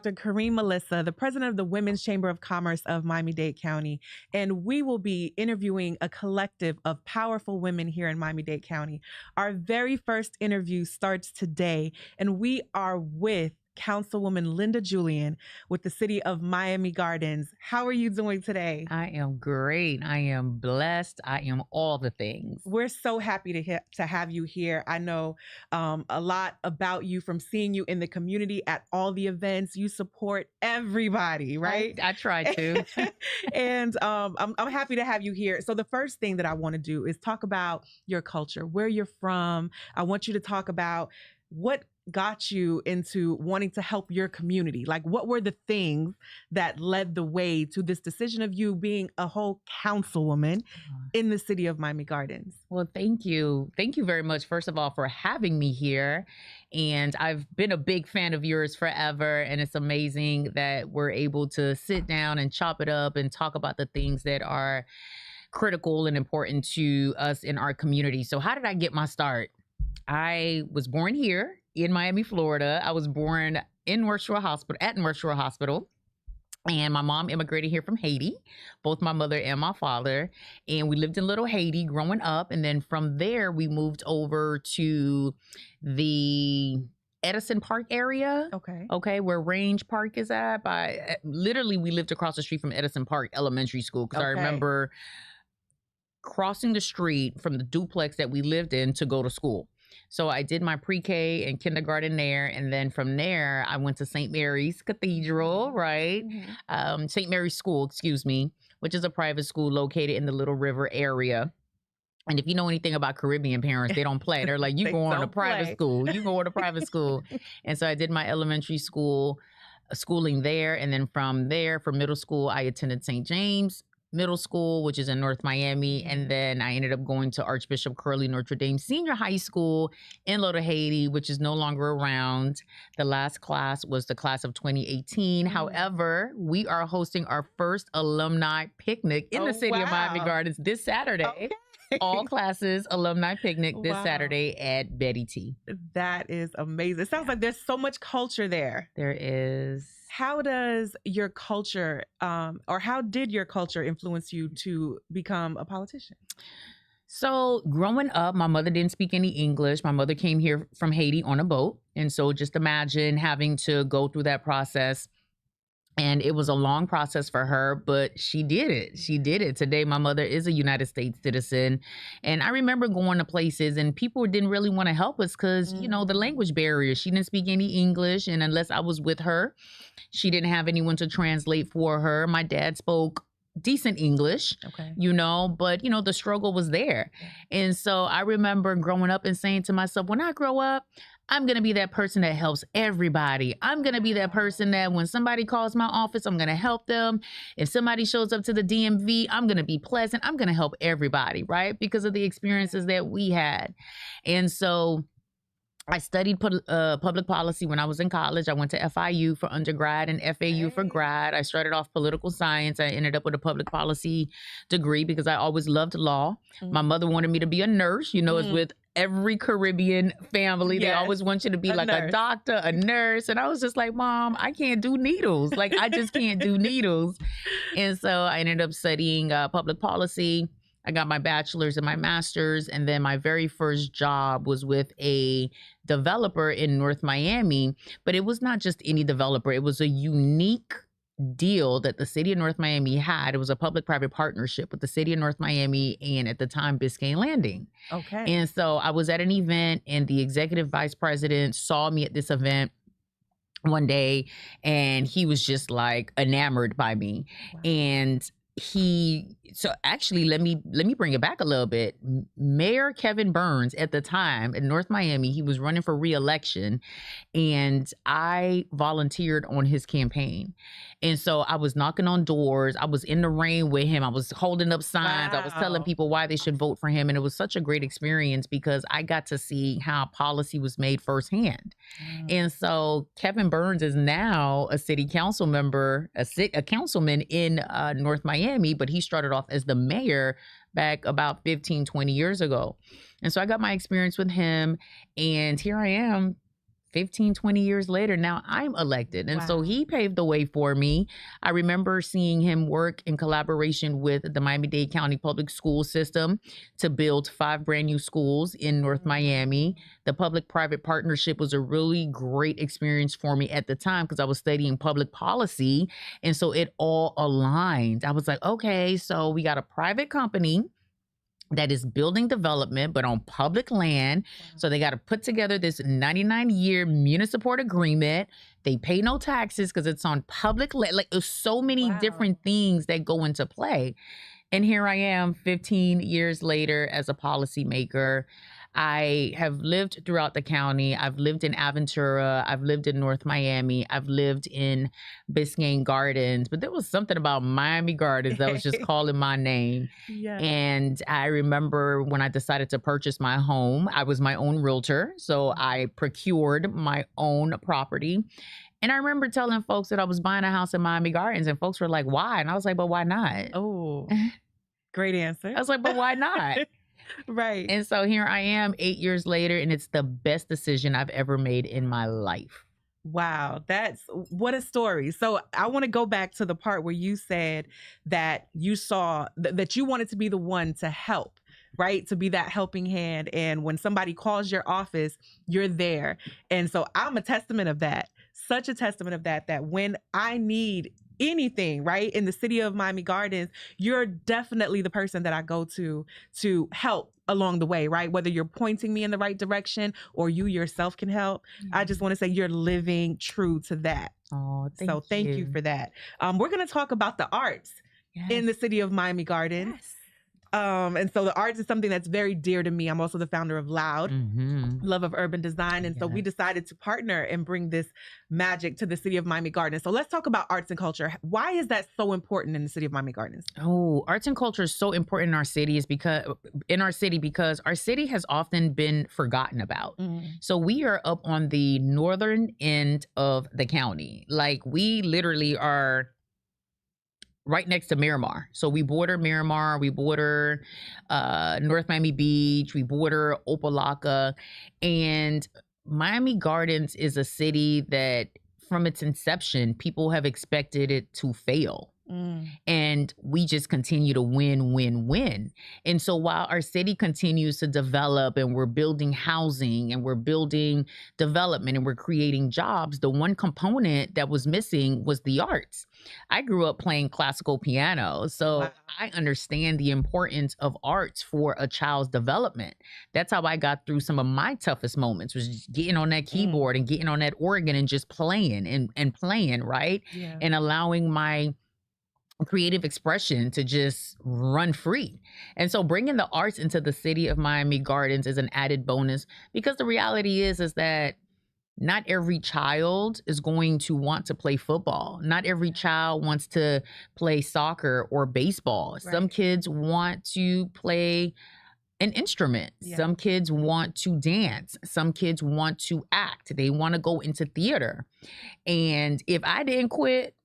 Dr. Karine Melissa, the president of the Women's Chamber of Commerce of Miami-Dade County, and we will be interviewing a collective of powerful women here in Miami-Dade County. Our very first interview starts today, and we are with Councilwoman Linda Julien with the city of Miami Gardens. How are you doing today? I am great. I am blessed. I am all the things. We're so happy to have you here. I know a lot about you from seeing you in the community at all the events. You support everybody, right? I try to. And I'm happy to have you here. So the first thing that I want to do is talk about your culture, where you're from. I want you to talk about what got you into wanting to help your community. Like, what were the things that led the way to this decision of you being a whole councilwoman in the city of Miami Gardens? Well, thank you. Thank you very much, first of all, for having me here. And I've been a big fan of yours forever. And it's amazing that we're able to sit down and chop it up and talk about the things that are critical and important to us in our community. So how did I get my start? I was born here in Miami, Florida. I was born in North Shore Hospital, at North Shore Hospital. And my mom immigrated here from Haiti, both my mother and my father. And we lived in Little Haiti growing up. And then from there, we moved over to the Edison Park area. Okay, where Range Park is at. Literally, we lived across the street from Edison Park Elementary School. Because I remember crossing the street from the duplex that we lived in to go to school. So I did my pre-K and kindergarten there. And then from there, I went to St. Mary's Cathedral, right? Mm-hmm. St. Mary's School, excuse me, which is a private school located in the Little River area. And if you know anything about Caribbean parents, they don't play. They're like, you going to private school. You going to private school. And so I did my elementary schooling there. And then from there, for middle school, I attended St. James Middle School, which is in North Miami. And then I ended up going to Archbishop Curley Notre Dame Senior High School in Little Haiti, which is no longer around. The last class was the class of 2018. However, we are hosting our first alumni picnic in the city of Miami Gardens this Saturday. All classes alumni picnic this Saturday at Betty T. That is amazing. It sounds like there's so much culture there. There is. How does your culture, or how did your culture influence you to become a politician? So growing up, my mother didn't speak any English. My mother came here from Haiti on a boat. And so just imagine having to go through that process. And it was a long process for her, but she did it. She did it. Today, my mother is a United States citizen. And I remember going to places and people didn't really want to help us because, you know, the language barrier. She didn't speak any English. And unless I was with her, she didn't have anyone to translate for her. My dad spoke decent English, you know, but, you know, the struggle was there. And so I remember growing up and saying to myself, when I grow up, I'm going to be that person that helps everybody. I'm going to be that person that when somebody calls my office, I'm going to help them. If somebody shows up to the DMV, I'm going to be pleasant. I'm going to help everybody, right? Because of the experiences that we had. And so I studied public policy when I was in college. I went to FIU for undergrad and FAU for grad. I started off political science. I ended up with a public policy degree because I always loved law. My mother wanted me to be a nurse. You know, it's with every Caribbean family. They always want you to be like a doctor, a nurse. And I was just like, Mom, I can't do needles. Like, I just can't do needles. And so I ended up studying public policy. I got my bachelor's and my master's, and then my very first job was with a developer in North Miami, but it was not just any developer. It was a unique deal that the city of North Miami had. It was a public-private partnership with the city of North Miami and at the time Biscayne Landing. And so I was at an event and the executive vice president saw me at this event one day and he was just like enamored by me. And so actually, let me bring it back a little bit. Mayor Kevin Burns at the time in North Miami, he was running for re-election and I volunteered on his campaign. And so I was knocking on doors. I was in the rain with him. I was holding up signs. I was telling people why they should vote for him. And it was such a great experience because I got to see how policy was made firsthand. And so Kevin Burns is now a city council member, a councilman in North Miami, but he started off as the mayor back about 15, 20 years ago. And so I got my experience with him. And here I am 15, 20 years later, now I'm elected. And so Wow. he paved the way for me. I remember seeing him work in collaboration with the Miami-Dade County public school system to build 5 brand new schools in North Miami. The public-private partnership was a really great experience for me at the time because I was studying public policy. And so it all aligned. I was like, okay, so we got a private company that is building development, but on public land. So they got to put together this 99-year municipal agreement. They pay no taxes because it's on public land. Like, there's so many different things that go into play. And here I am 15 years later as a policymaker. I have lived throughout the county. I've lived in Aventura. I've lived in North Miami. I've lived in Biscayne Gardens. But there was something about Miami Gardens that was just calling my name. Yeah. And I remember when I decided to purchase my home, I was my own realtor. So I procured my own property. And I remember telling folks that I was buying a house in Miami Gardens, and folks were like, why? And I was like, but why not? Oh, great answer. I was like, but why not? Right. And so here I am 8 years later, and it's the best decision I've ever made in my life. Wow, that's what a story. So I want to go back to the part where you said that you saw that you wanted to be the one to help, right? To be that helping hand. And when somebody calls your office, you're there. And so I'm a testament of that, such a testament of that, that when I need anything, right, in the city of Miami Gardens, you're definitely the person that I go to help along the way, right? Whether you're pointing me in the right direction or you yourself can help. I just want to say you're living true to that. Oh, Thank you for that. We're going to talk about the arts in the city of Miami Gardens. Yes. And so the arts is something that's very dear to me. I'm also the founder of Loud, Love of Urban Design. And so we decided to partner and bring this magic to the city of Miami Gardens. So let's talk about arts and culture. Why is that so important in the city of Miami Gardens? Oh, arts and culture is so important in our city because our city has often been forgotten about. So we are up on the northern end of the county. Like, we literally are right next to Miramar. So we border Miramar, we border North Miami Beach, we border Opelika. And Miami Gardens is a city that from its inception, people have expected it to fail. And we just continue to win. And so while our city continues to develop and we're building housing and we're building development and we're creating jobs, the one component that was missing was the arts. I grew up playing classical piano, so I understand the importance of arts for a child's development. That's how I got through some of my toughest moments, was just getting on that keyboard and getting on that organ and just playing and playing, right? Yeah. And allowing my creative expression to just run free. And so bringing the arts into the city of Miami Gardens is an added bonus, because the reality is that not every child is going to want to play football. Not every child wants to play soccer or baseball. Right. Some kids want to play an instrument. Yeah. Some kids want to dance. Some kids want to act. They want to go into theater. And if I didn't quit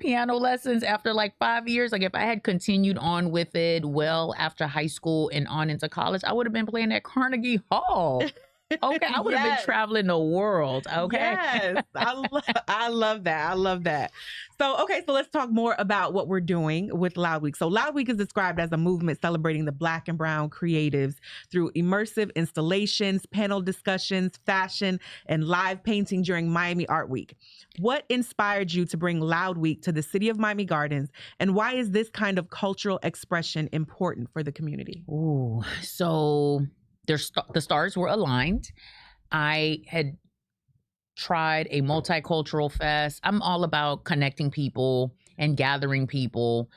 piano lessons after like 5 years, like if I had continued on with it well after high school and on into college, I would have been playing at Carnegie Hall. Okay, I would have been traveling the world. Okay. Yes, I love that. I love that. So, okay, so let's talk more about what we're doing with Loud Week. So Loud Week is described as a movement celebrating the Black and Brown creatives through immersive installations, panel discussions, fashion, and live painting during Miami Art Week. What inspired you to bring Loud Week to the city of Miami Gardens, and why is this kind of cultural expression important for the community? Ooh, so the stars were aligned. I had tried a multicultural fest. I'm all about connecting people and gathering people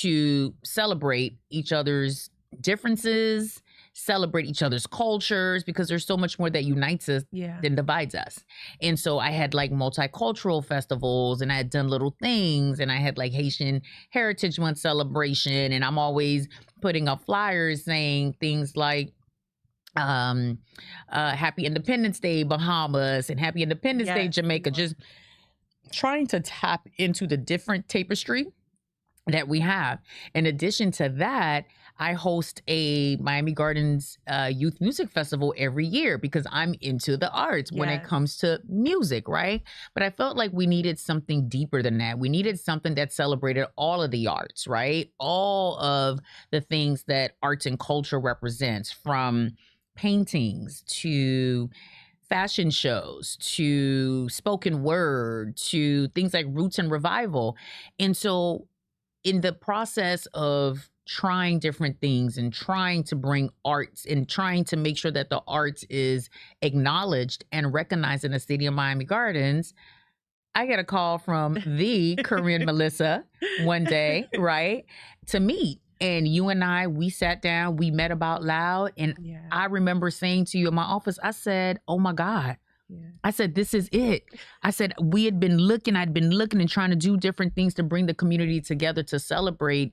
to celebrate each other's differences, celebrate each other's cultures, because there's so much more that unites us than divides us. And so I had like multicultural festivals, and I had done little things, and I had like Haitian Heritage Month celebration, and I'm always putting up flyers saying things like Happy Independence Day Bahamas and Happy Independence Day Jamaica, just trying to tap into the different tapestry that we have. In addition to that, I host a Miami Gardens Youth Music Festival every year because I'm into the arts when it Yes. comes to music, right? But I felt like we needed something deeper than that. We needed something that celebrated all of the arts, right? All of the things that arts and culture represents, from paintings to fashion shows to spoken word to things like roots and revival. And so in the process of trying different things and trying to bring arts and trying to make sure that the arts is acknowledged and recognized in the city of Miami Gardens, I get a call from the Korean Melissa one day, right, to meet. And you and I, we sat down, we met about loud. And Yeah. I remember saying to you in my office, I said, oh my God. Yeah. I said, this is it. I said, I'd been looking and trying to do different things to bring the community together to celebrate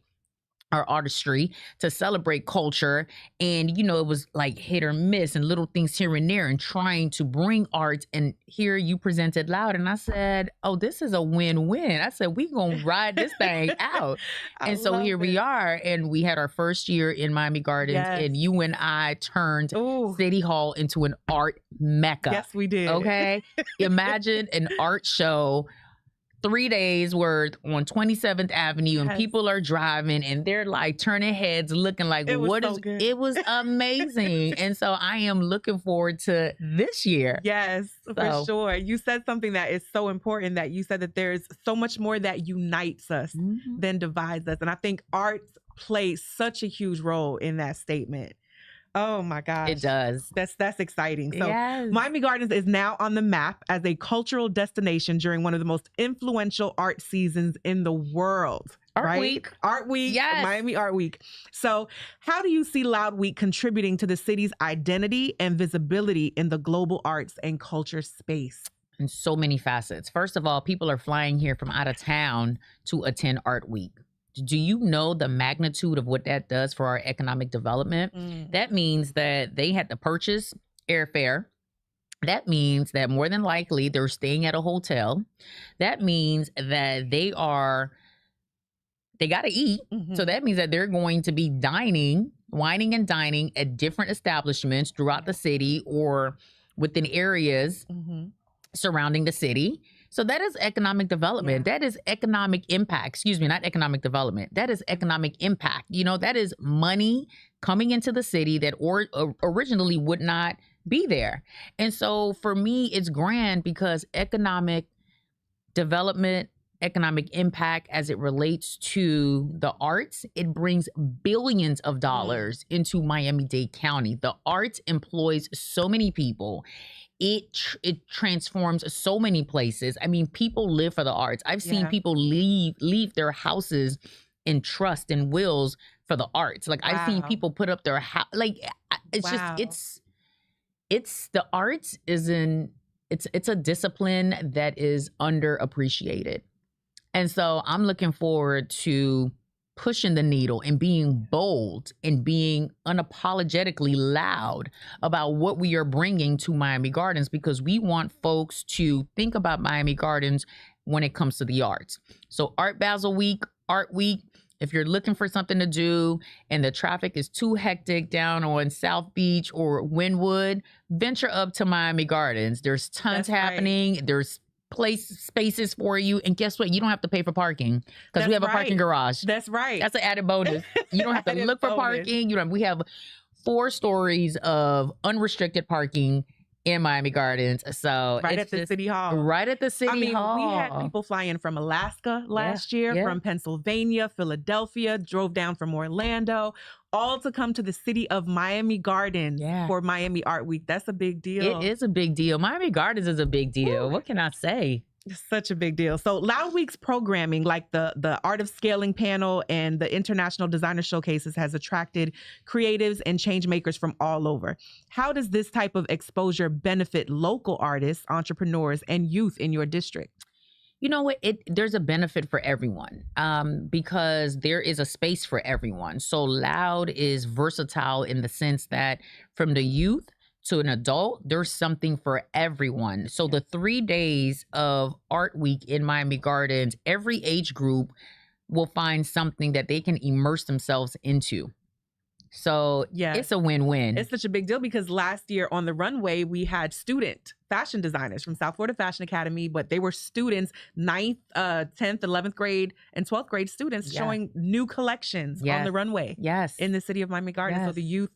our artistry, to celebrate culture. And, it was like hit or miss and little things here and there and trying to bring art. And here you presented loud. And I said, oh, this is a win-win. I said, we gonna ride this thing out. And so here we are. And we had our first year in Miami Gardens. Yes. And you and I turned Ooh. City Hall into an art mecca. Yes, we did. Okay. Imagine an art show 3 days worth on 27th Avenue, and Yes. people are driving and they're like turning heads looking like, It was what so is good. it was amazing. And so I am looking forward to this year. Yes, for So- sure. You said something that is so important, that you said that there's so much more that unites us Mhm. than divides us. And I think arts plays such a huge role in that statement. Oh my gosh. It does. That's exciting. So Yes. Miami Gardens is now on the map as a cultural destination during one of the most influential art seasons in the world. Art right? Week. Art Week. Yes. Miami Art Week. So how do you see Loud Week contributing to the city's identity and visibility in the global arts and culture space? In so many facets. First of all, people are flying here from out of town to attend Art Week. Do you know the magnitude of what that does for our economic development? That means that they had to purchase airfare. That means that more than likely they're staying at a hotel. That means that they got to eat. Mhm. So that means that they're going to be wining and dining at different establishments throughout the city or within areas Mhm. surrounding the city. So that is economic development. Yeah. That is economic impact. Excuse me, not economic development. That is economic impact. That is money coming into the city that originally would not be there. And so for me, it's grand because economic development, economic impact as it relates to the arts, it brings billions of dollars into Miami-Dade County. The arts employs so many people. It transforms so many places. I mean, people live for the arts. I've seen Yeah. people leave their houses in trust and wills for the arts. Like I've seen Wow. people put up their house. Like it's Wow. just it's the arts it's a discipline that is underappreciated. And so I'm looking forward to pushing the needle and being bold and being unapologetically loud about what we are bringing to Miami Gardens, because we want folks to think about Miami Gardens when it comes to the arts. So Art Basel Week, Art Week, if you're looking for something to do and the traffic is too hectic down on South Beach or Wynwood, venture up to Miami Gardens. There's tons That's right. happening. There's spaces for you. And guess what? You don't have to pay for parking because we That's have a parking right. garage. That's right. That's an added bonus. You don't have to Added look for bonus. parking. We have 4 stories of unrestricted parking in Miami Gardens. So right it's at the just city hall. right at the city I mean, hall. we had people fly in from Alaska last year, yeah. from Pennsylvania, Philadelphia, drove down from Orlando, all to come to the city of Miami Gardens Yeah. for Miami Art Week. That's a big deal. It is a big deal. Miami Gardens is a big deal. Woo. What can I say? It's such a big deal. So Loud Week's programming, like the Art of Scaling panel and the International Designer Showcases, has attracted creatives and change makers from all over. How does this type of exposure benefit local artists, entrepreneurs, and youth in your district? You know what? There's a benefit for everyone because there is a space for everyone. So Loud is versatile in the sense that from the youth to an adult, there's something for everyone. So the 3 days of Art Week in Miami Gardens, every age group will find something that they can immerse themselves into. So Yes. it's a win-win. It's such a big deal because last year on the runway, we had student fashion designers from South Florida Fashion Academy, but they were students, 9th, 10th, 11th grade, and 12th grade students showing new collections on the runway in the city of Miami Gardens. So the youth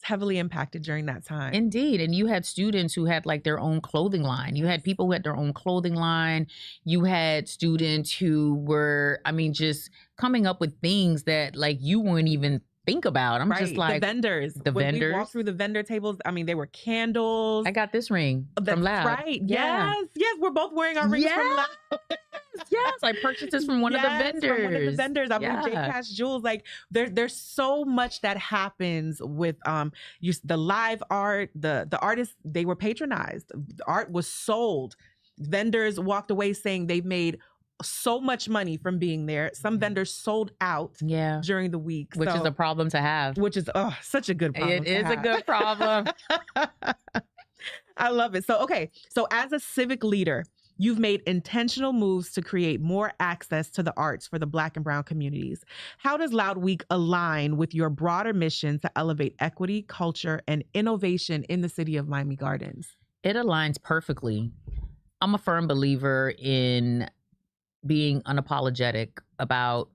heavily impacted during that time. Indeed. And you had students who had like their own clothing line. You had people who had their own clothing line. You had students who were, I mean, just coming up with things that like you wouldn't even think about. I'm just like the vendors. When we walked through the vendor tables, I mean, they were candles. I got this ring from Loud. Right. Yes. We're both wearing our rings from Loud. Yes, I purchased this from one of the vendors. From one of the vendors. I believe J Cash Jewels. Like there's so much that happens with the live art, the artists, they were patronized. The art was sold. Vendors walked away saying they've made so much money from being there. Some vendors sold out during the week. Which is a problem to have. Which is such a good problem. It is a good problem. I love it. So, okay. So as a civic leader, you've made intentional moves to create more access to the arts for the Black and brown communities. How does Loud Week align with your broader mission to elevate equity, culture, and innovation in the city of Miami Gardens? It aligns perfectly. I'm a firm believer in being unapologetic about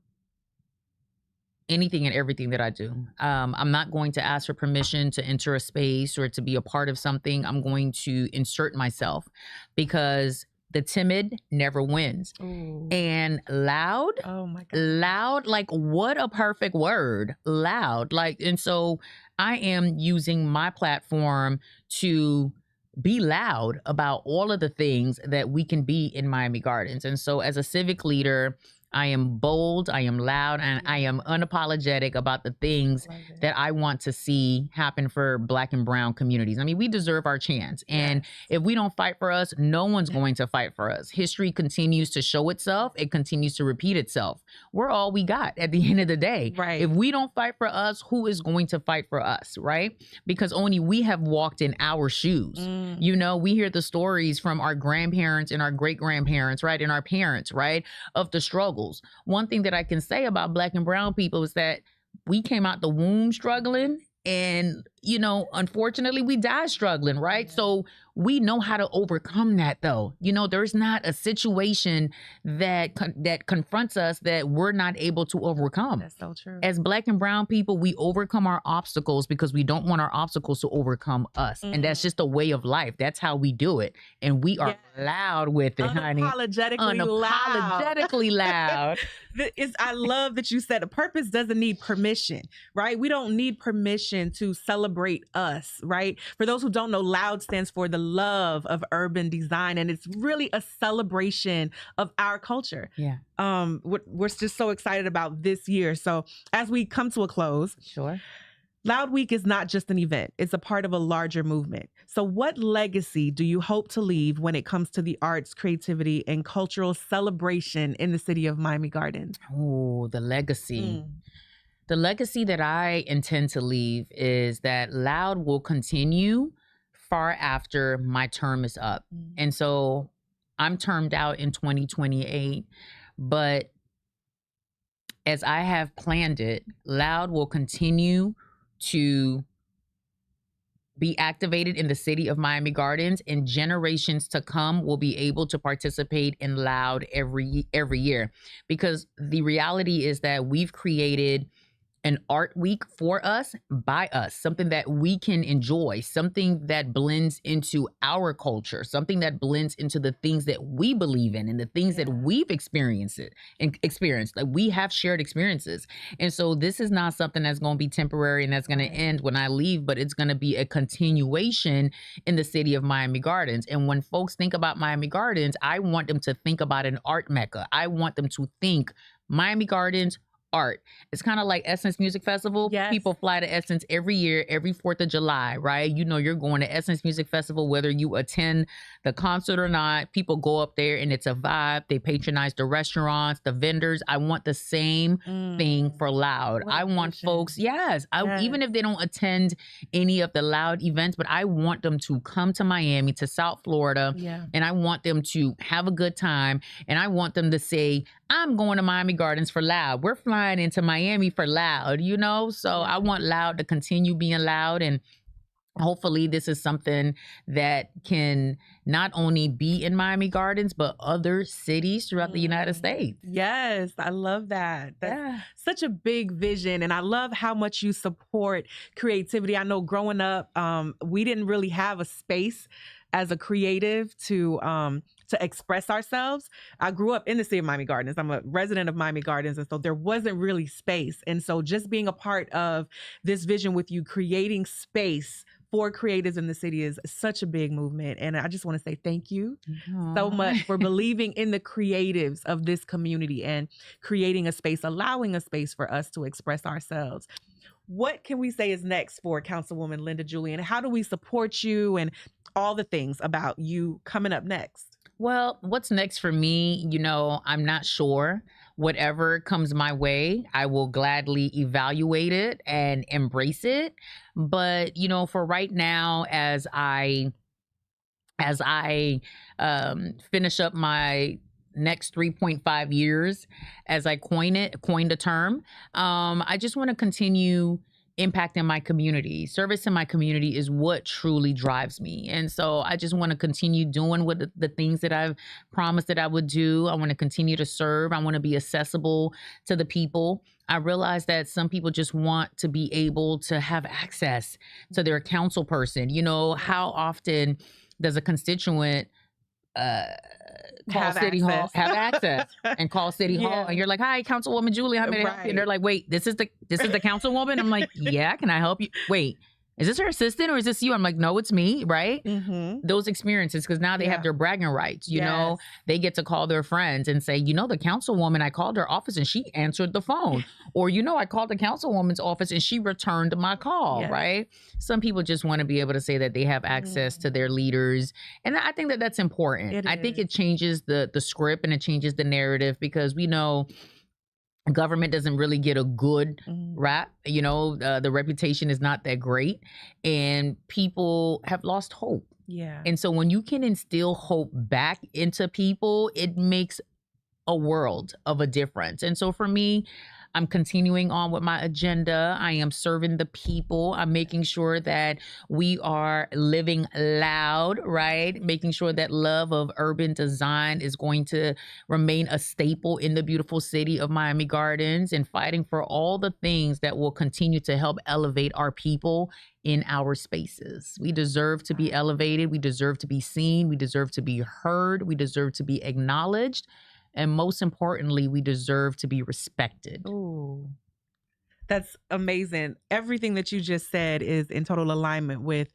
anything and everything that I do. I'm not going to ask for permission to enter a space or to be a part of something. I'm going to insert myself because the timid never wins. Ooh. And loud, oh my God. Loud, like what a perfect word, loud. Like, and so I am using my platform to be loud about all of the things that we can be in Miami Gardens. And so as a civic leader, I am bold, I am loud, and I am unapologetic about the things that I want to see happen for Black and brown communities. I mean, we deserve our chance. And if we don't fight for us, no one's going to fight for us. History continues to show itself. It continues to repeat itself. We're all we got at the end of the day. Right. If we don't fight for us, who is going to fight for us, right? Because only we have walked in our shoes. You know, we hear the stories from our grandparents and our great-grandparents, right? And our parents, right? Of the struggle. One thing that I can say about Black and brown people is that we came out the womb struggling and, you know, unfortunately we died struggling, right? So we know how to overcome that though. You know, there's not a situation that confronts us that we're not able to overcome. That's so true. As Black and brown people, we overcome our obstacles because we don't want our obstacles to overcome us. And that's just a way of life. That's how we do it. And we are loud with it, honey. Unapologetically loud. I love that you said a purpose doesn't need permission, right? We don't need permission to celebrate us, right? For those who don't know, LOUD stands for the love of urban design, and it's really a celebration of our culture. Yeah. We're just so excited about this year. So as we come to a close, sure. Loud Week is not just an event. It's a part of a larger movement. So what legacy do you hope to leave when it comes to the arts, creativity, and cultural celebration in the city of Miami Gardens? Oh, the legacy. The legacy that I intend to leave is that Loud will continue far after my term is up. And so I'm termed out in 2028, but as I have planned it, Loud will continue to be activated in the city of Miami Gardens, and generations to come will be able to participate in Loud every year. Because the reality is that we've created an art week for us, by us, something that we can enjoy, something that blends into our culture, something that blends into the things that we believe in and the things that we've experienced. Like we have shared experiences. And so this is not something that's going to be temporary and that's going to end when I leave, but it's going to be a continuation in the city of Miami Gardens. And when folks think about Miami Gardens, I want them to think about an art mecca. I want them to think Miami Gardens, art. It's kind of like Essence Music Festival. Yes. People fly to Essence every year, every 4th of July, right? You know, you're going to Essence Music Festival, whether you attend the concert or not. People go up there and it's a vibe. They patronize the restaurants, the vendors. I want the same thing for Loud. What I a want vision. folks, yes, even if they don't attend any of the Loud events, but I want them to come to Miami, to South Florida, Yeah. and I want them to have a good time. And I want them to say, I'm going to Miami Gardens for Loud. We're flying into Miami for Loud, you know? So I want Loud to continue being loud. And hopefully this is something that can not only be in Miami Gardens, but other cities throughout the United States. Yes, I love that. That's such a big vision. And I love how much you support creativity. I know growing up, we didn't really have a space as a creative to express ourselves. I grew up in the city of Miami Gardens. I'm a resident of Miami Gardens. And so there wasn't really space. And so just being a part of this vision with you, creating space for creatives in the city is such a big movement. And I just want to say thank you so much for believing in the creatives of this community and creating a space, allowing a space for us to express ourselves. What can we say is next for Councilwoman Linda Julien? How do we support you and all the things about you coming up next? Well, what's next for me? You know, I'm not sure. Whatever comes my way, I will gladly evaluate it and embrace it. But, you know, for right now, as I finish up my next 3.5 years, as I coined a term, I just want to continue impacting my community. Service in my community is what truly drives me. And so I just want to continue doing what the things that I've promised that I would do. I want to continue to serve. I want to be accessible to the people. I realize that some people just want to be able to have access to their council person. You know, how often does a constituent call City Hall, have access and call City Hall, and you're like, "Hi, Councilwoman Julien, how may I help you?" And they're like, "Wait, this is the Councilwoman?" I'm like, "Yeah, can I help you?" "Wait, is this her assistant or is this you?" I'm like, "No, it's me," right? Those experiences, because now they have their bragging rights. You know, they get to call their friends and say, "You know, the Councilwoman, I called her office and she answered the phone," or, "You know, I called the Councilwoman's office and she returned my call," right? Some people just want to be able to say that they have access to their leaders, and I think that that's important. I think it changes the script and it changes the narrative, because we know government doesn't really get a good rap. You know, the reputation is not that great, and people have lost hope. And so when you can instill hope back into people, it makes a world of a difference. And so for me, I'm continuing on with my agenda. I am serving the people. I'm making sure that we are living loud, right? Making sure that love of urban design is going to remain a staple in the beautiful city of Miami Gardens, and fighting for all the things that will continue to help elevate our people in our spaces. We deserve to be elevated. We deserve to be seen. We deserve to be heard. We deserve to be acknowledged. And most importantly, we deserve to be respected. Ooh, that's amazing. Everything that you just said is in total alignment with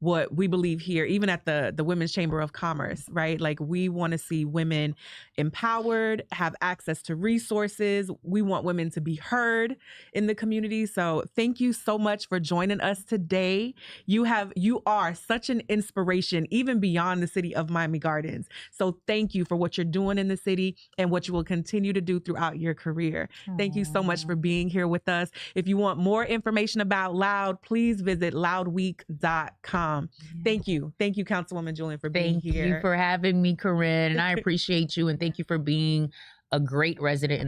what we believe here, even at the Women's Chamber of Commerce, right? Like, we want to see women empowered, have access to resources. We want women to be heard in the community. So thank you so much for joining us today. You are such an inspiration, even beyond the city of Miami Gardens. So thank you for what you're doing in the city and what you will continue to do throughout your career. Thank you so much for being here with us. If you want more information about Loud, please visit loudweek.com. Thank you. Thank you, Councilwoman Julien, for being here. Thank you for having me, Karine. And I appreciate you. And thank you for being a great resident in the